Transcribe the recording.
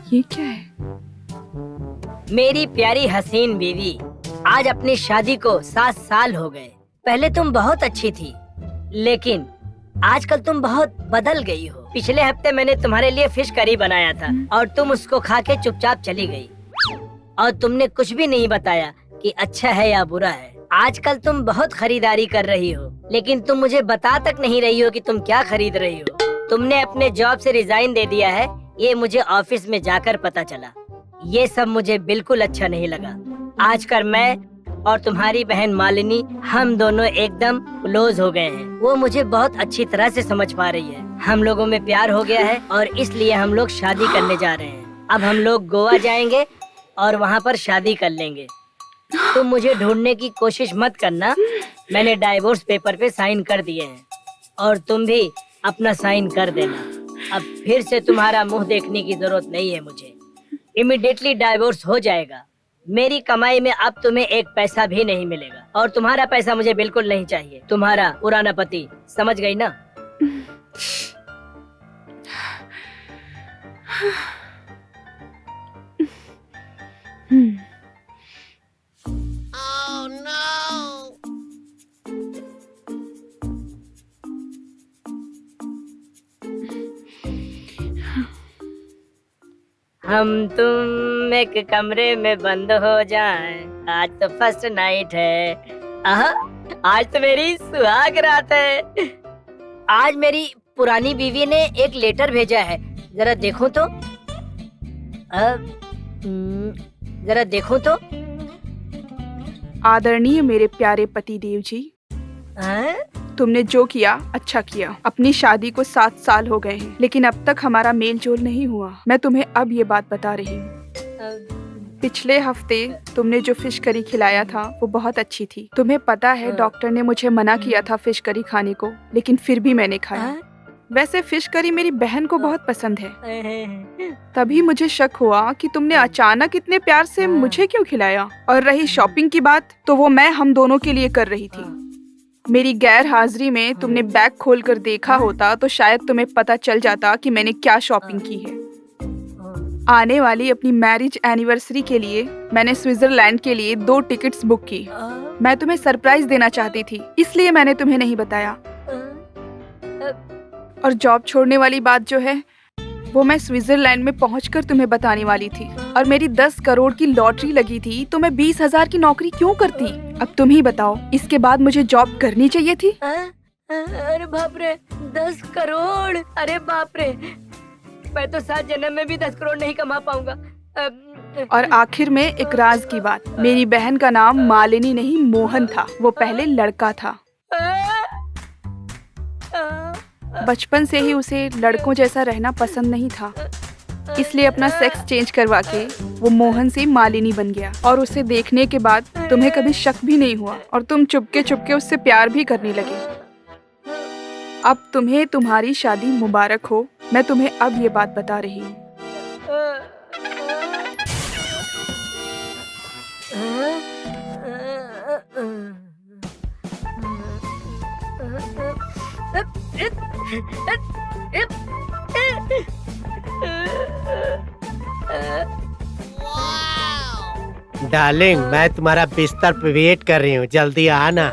ये क्या है? मेरी प्यारी हसीन बीवी, आज अपनी शादी को 7 साल हो गए। पहले तुम बहुत अच्छी थी, लेकिन आजकल तुम बहुत बदल गई हो। पिछले हफ्ते मैंने तुम्हारे लिए फिश करी बनाया था और तुम उसको खा के चुपचाप चली गई और तुमने कुछ भी नहीं बताया कि अच्छा है या बुरा है। आजकल तुम बहुत खरीदारी कर रही हो, लेकिन तुम मुझे बता तक नहीं रही हो कि तुम क्या खरीद रही हो। तुमने अपने जॉब से रिजाइन दे दिया है, ये मुझे ऑफिस में जाकर पता चला। ये सब मुझे बिल्कुल अच्छा नहीं लगा। आजकल मैं और तुम्हारी बहन मालिनी, हम दोनों एकदम क्लोज हो गए हैं। वो मुझे बहुत अच्छी तरह से समझ पा रही है। हम लोगों में प्यार हो गया है और इसलिए हम लोग शादी करने जा रहे हैं। अब हम लोग गोवा जाएंगे और वहाँ पर शादी कर लेंगे। तुम मुझे ढूंढने की कोशिश मत करना। मैंने डाइवोर्स पेपर पे साइन कर दिए हैं और तुम भी अपना साइन कर देना। अब फिर से तुम्हारा मुंह देखने की जरूरत नहीं है मुझे। इमीडिएटली डाइवोर्स हो जाएगा। मेरी कमाई में अब तुम्हें एक पैसा भी नहीं मिलेगा और तुम्हारा पैसा मुझे बिल्कुल नहीं चाहिए। तुम्हारा पुराना पति, समझ गई ना? हम तुम एक कमरे में बंद हो जाएं, आज तो फर्स्ट नाइट है। आहा, आज तो मेरी सुहाग रात है। आज मेरी पुरानी बीवी ने एक लेटर भेजा है, जरा देखो तो। जरा देखो तो। आदरणीय मेरे प्यारे पति देव जी, तुमने जो किया अच्छा किया। अपनी शादी को 7 साल हो गए हैं, लेकिन अब तक हमारा मेल जोल नहीं हुआ। मैं तुम्हें अब ये बात बता रही हूँ। पिछले हफ्ते तुमने जो फिश करी खिलाया था वो बहुत अच्छी थी। तुम्हें पता है डॉक्टर ने मुझे मना किया था फिश करी खाने को, लेकिन फिर भी मैंने खाया। वैसे फिश करी मेरी बहन को बहुत पसंद है। तभी मुझे शक हुआ कि तुमने अचानक इतने प्यार से मुझे क्यों खिलाया। और रही शॉपिंग की बात, तो वो मैं हम दोनों के लिए कर रही थी। मेरी गैर हाजिरी में तुमने बैग खोलकर देखा होता तो शायद तुम्हें पता चल जाता कि मैंने क्या शॉपिंग की है। आने वाली अपनी मैरिज एनिवर्सरी के लिए मैंने स्विट्जरलैंड के लिए 2 टिकट्स बुक की। मैं तुम्हें सरप्राइज देना चाहती थी, इसलिए मैंने तुम्हें नहीं बताया। और जॉब छोड़ने वाली बात जो है, वो मैं स्विट्जरलैंड में पहुंचकर तुम्हें बताने वाली थी। और मेरी 10 करोड़ की लॉटरी लगी थी, तो मैं 20,000 की नौकरी क्यों करती? अब तुम ही बताओ, इसके बाद मुझे जॉब करनी चाहिए थी? अरे बाप रे, 10 करोड़! अरे बाप रे, मैं तो 7 जन्म में भी 10 करोड़ नहीं कमा पाऊंगा। और आखिर में एक राज की बात, मेरी बहन का नाम मालिनी नहीं मोहन था। वो पहले लड़का था। बचपन से ही उसे लड़कों जैसा रहना पसंद नहीं था, इसलिए अपना सेक्स चेंज करवा के वो मोहन से मालिनी बन गया। और उसे देखने के बाद तुम्हें कभी शक भी नहीं हुआ और तुम चुपके चुपके उससे प्यार भी करने लगे। अब तुम्हें तुम्हारी शादी मुबारक हो। मैं तुम्हें अब ये बात बता रही हूँ। डार्लिंग, मैं तुम्हारा बिस्तर पे वेट कर रही हूँ, जल्दी आना।